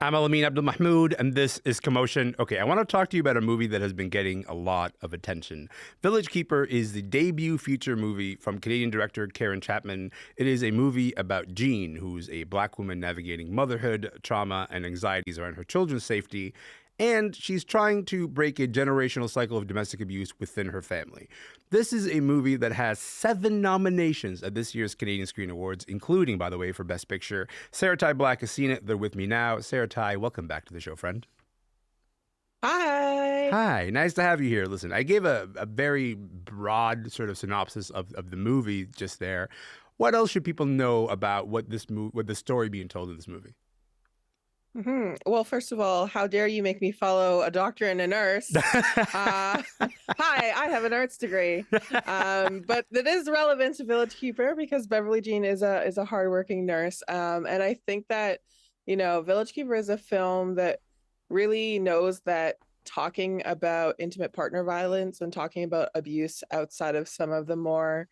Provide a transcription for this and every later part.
I'm Elamin Abdelmahmoud, and this is Commotion. Okay, I want to talk to you about a movie that has been getting a lot of attention. Village Keeper is the debut feature movie from Canadian director Karen Chapman. It is a movie about Jean, who's a Black woman navigating motherhood, trauma, and anxieties around her children's safety. And she's trying to break a generational cycle of domestic abuse within her family. This is a movie that has 7 nominations at this year's Canadian Screen Awards, including, by the way, for Best Picture. Sarah-Tai Black has seen it. They're with me now. Sarah-Tai, welcome back to the show, friend. Hi. Hi, nice to have you here. Listen, I gave a very broad sort of synopsis of the movie just there. What else should people know about what the story being told in this movie? Well, first of all, how dare you make me follow a doctor and a nurse? Hi, I have an arts degree, but it is relevant to Village Keeper because Beverly Jean is a hardworking nurse, and I think that Village Keeper is a film that really knows that talking about intimate partner violence and talking about abuse outside of some of the more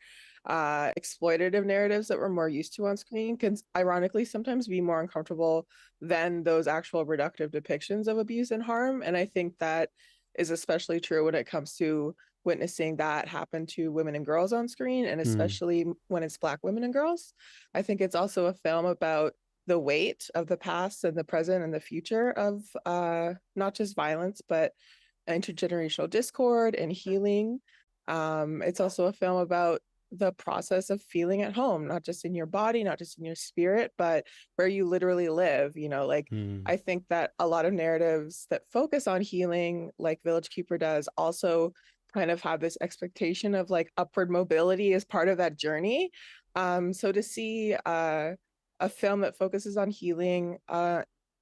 exploitative narratives that we're more used to on screen can ironically sometimes be more uncomfortable than those actual reductive depictions of abuse and harm. And I think that is especially true when it comes to witnessing that happen to women and girls on screen, and especially when it's Black women and girls. I think it's also a film about the weight of the past and the present and the future of not just violence, but intergenerational discord and healing. It's also a film about the process of feeling at home, not just in your body, not just in your spirit, but where you literally live. I think that a lot of narratives that focus on healing, like Village Keeper does, also kind of have this expectation of like upward mobility as part of that journey. So to see a film that focuses on healing,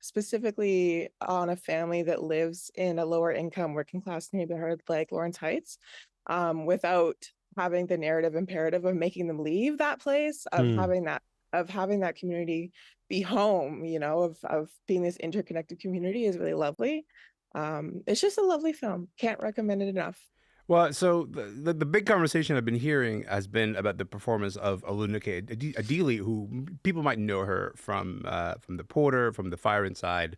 specifically on a family that lives in a lower income working class neighborhood like Lawrence Heights, without having the narrative imperative of making them leave that place, of having that community be home, of being this interconnected community is really lovely. It's just a lovely film. Can't recommend it enough. Well, so the big conversation I've been hearing has been about the performance of Olunike Adili, who people might know her from The Porter, from The Fire Inside,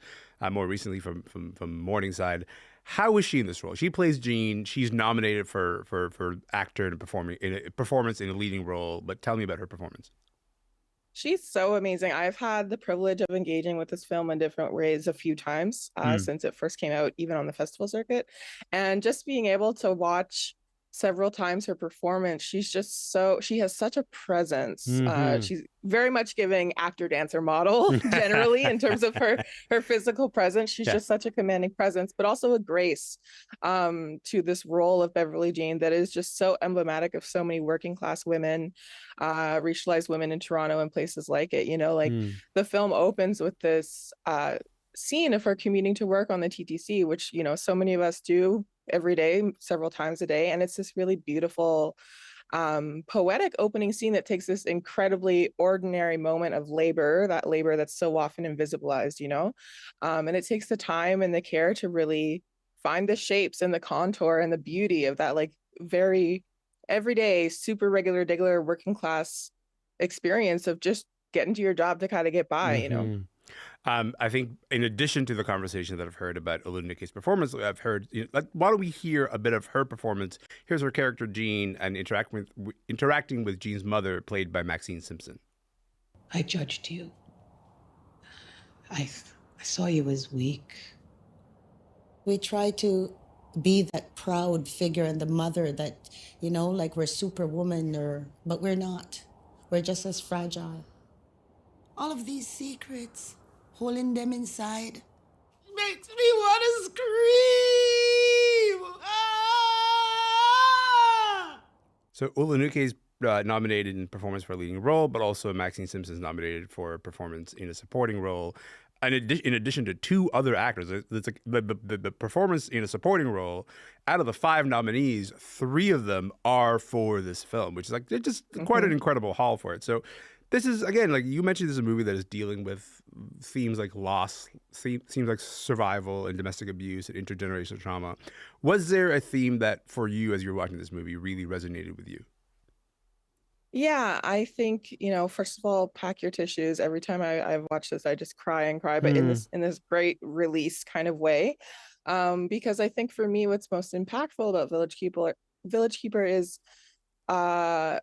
more recently from Morningside. How is she in this role? She plays Jean. She's nominated for actor and performance in a leading role. But tell me about her performance. She's so amazing. I've had the privilege of engaging with this film in different ways a few times since it first came out, even on the festival circuit. And just being able to watch several times her performance, she has such a presence. She's very much giving actor dancer model generally in terms of her physical presence. She's just such a commanding presence, but also a grace to this role of Beverly Jean that is just so emblematic of so many working class women, racialized women in Toronto and places like it. The film opens with this scene of her commuting to work on the TTC, which so many of us do every day, several times a day. And it's this really beautiful, poetic opening scene that takes this incredibly ordinary moment of labor, that labor that's so often invisibilized, and it takes the time and the care to really find the shapes and the contour and the beauty of that like very everyday, super regular working class experience of just getting to your job to kind of get by, I think in addition to the conversation that I've heard about Olunike's performance, I've heard, why don't we hear a bit of her performance? Here's her character, Jean, and interacting with Jean's mother, played by Maxine Simpson. I judged you. I saw you as weak. We try to be that proud figure and the mother that, like we're superwoman, but we're not. We're just as fragile. All of these secrets, holding them inside, makes me want to scream. Ah! So Olunike's nominated in performance for a leading role, but also Maxine Simpson's nominated for performance in a supporting role. And in addition to 2 other actors, the performance in a supporting role, out of the 5 nominees, 3 of them are for this film, which is like just quite an incredible haul for it. So this is, again, like you mentioned, this is a movie that is dealing with themes like loss, themes like survival and domestic abuse and intergenerational trauma. Was there a theme that, for you, as you were watching this movie, really resonated with you? Yeah, I think, first of all, pack your tissues. Every time I've watched this, I just cry and cry, but Hmm. in this great release kind of way. Because I think for me, what's most impactful about Village Keeper is uh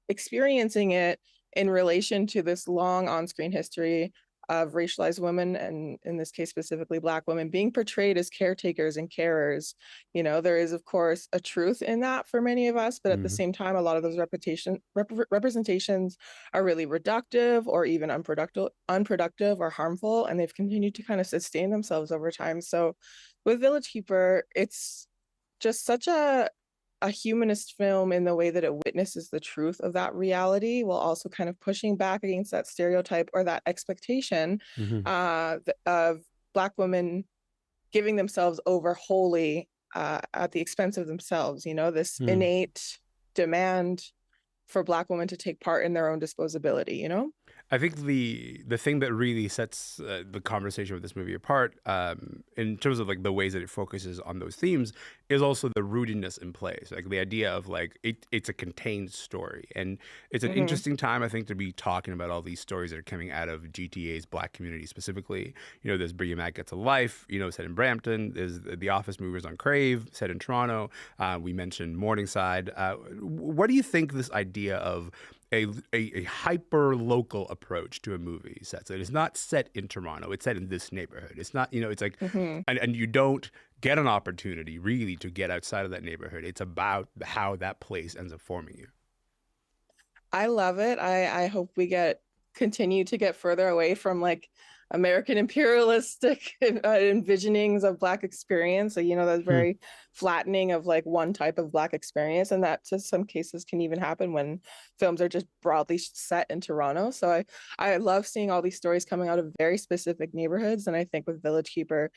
experiencing it in relation to this long on-screen history of racialized women, and in this case specifically Black women, being portrayed as caretakers and carers. There is of course a truth in that for many of us, but at the Hmm. same time, a lot of those representations are really reductive or even unproductive or harmful, and they've continued to kind of sustain themselves over time. So with Village Keeper, it's just such a humanist film in the way that it witnesses the truth of that reality, while also kind of pushing back against that stereotype or that expectation Hmm. of Black women giving themselves over wholly at the expense of themselves. This innate demand for Black women to take part in their own disposability. I think the thing that really sets the conversation with this movie apart, in terms of like the ways that it focuses on those themes, is also the rootedness in place. Like the idea of like it's a contained story, and it's an Mm-hmm. interesting time I think to be talking about all these stories that are coming out of GTA's Black community specifically. There's Bring Your Matt Get to Life, set in Brampton. There's The Office Movers on Crave, set in Toronto. We mentioned Morningside. What do you think this idea of a hyper local approach to a movie set? So it's not set in Toronto, it's set in this neighborhood. It's not, it's like, Mm-hmm. and you don't get an opportunity really to get outside of that neighborhood. It's about how that place ends up forming you. I love it. I hope we continue to get further away from like American imperialistic envisionings of Black experience. So, that's Hmm. very flattening of like one type of Black experience. And that to some cases can even happen when films are just broadly set in Toronto. So I love seeing all these stories coming out of very specific neighborhoods. And I think with Village Keeper,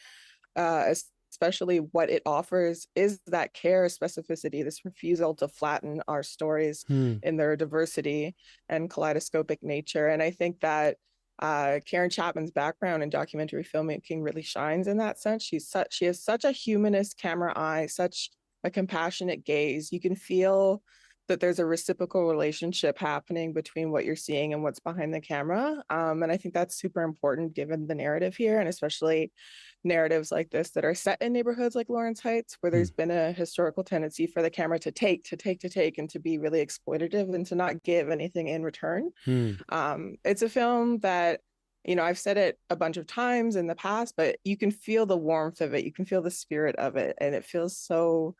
especially what it offers is that care, specificity, this refusal to flatten our stories Hmm. in their diversity and kaleidoscopic nature. And I think that Karen Chapman's background in documentary filmmaking really shines in that sense. She has such a humanist camera eye, such a compassionate gaze. You can feel that there's a reciprocal relationship happening between what you're seeing and what's behind the camera. And I think that's super important given the narrative here, and especially narratives like this that are set in neighborhoods like Lawrence Heights, where Hmm. there's been a historical tendency for the camera to take, and to be really exploitative and to not give anything in return. Hmm. It's a film that, I've said it a bunch of times in the past, but you can feel the warmth of it. You can feel the spirit of it. And it feels so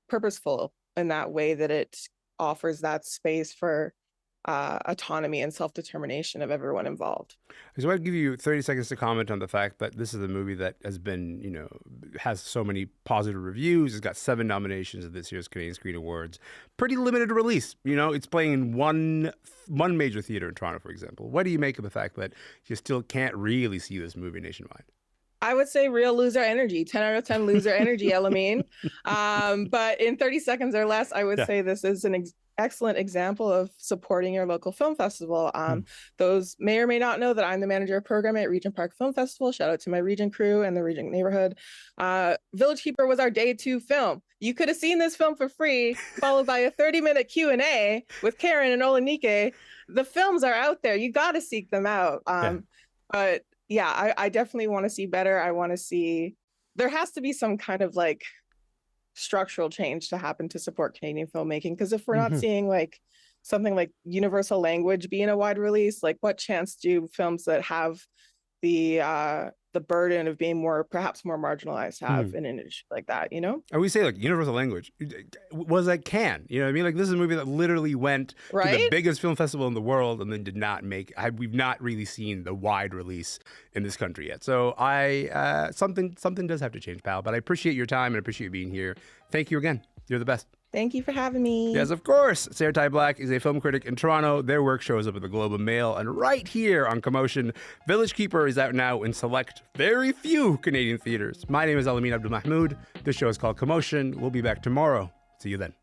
purposeful in that way that it offers that space for autonomy and self-determination of everyone involved. So I'd give you 30 seconds to comment on the fact that this is a movie that has been, has so many positive reviews. It's got 7 nominations at this year's Canadian Screen Awards. Pretty limited release. It's playing in one major theater in Toronto, for example. What do you make of the fact that you still can't really see this movie nationwide? I would say real loser energy, 10 out of 10 loser energy, Elamin. But in 30 seconds or less, I would Yeah. say this is an excellent example of supporting your local film festival. Hmm. Those may or may not know that I'm the manager of programming at Regent Park Film Festival. Shout out to my Regent crew and the Regent neighborhood. Village Keeper was our day 2 film. You could have seen this film for free, followed by a 30-minute Q&A with Karen and Olenike. The films are out there. You got to seek them out. Yeah. But yeah, I definitely want to see better. I want to see, there has to be some kind of like structural change to happen to support Canadian filmmaking. Because if we're not Hmm. seeing like something like universal language be in a wide release, like what chance do films that have the burden of being perhaps more marginalized have in an industry like that, And we say like universal language was like Cannes, you know what I mean? Like this is a movie that literally went to the Right? biggest film festival in the world and then did not make. We've not really seen the wide release in this country yet. So something does have to change, pal. But I appreciate your time and appreciate you being here. Thank you again. You're the best. Thank you for having me. Yes, of course. Sarah-Tai Black is a film critic in Toronto. Their work shows up at the Globe and Mail and right here on Commotion. Village Keeper is out now in select, very few Canadian theaters. My name is Elamin Abdelmahmoud. This show is called Commotion. We'll be back tomorrow. See you then.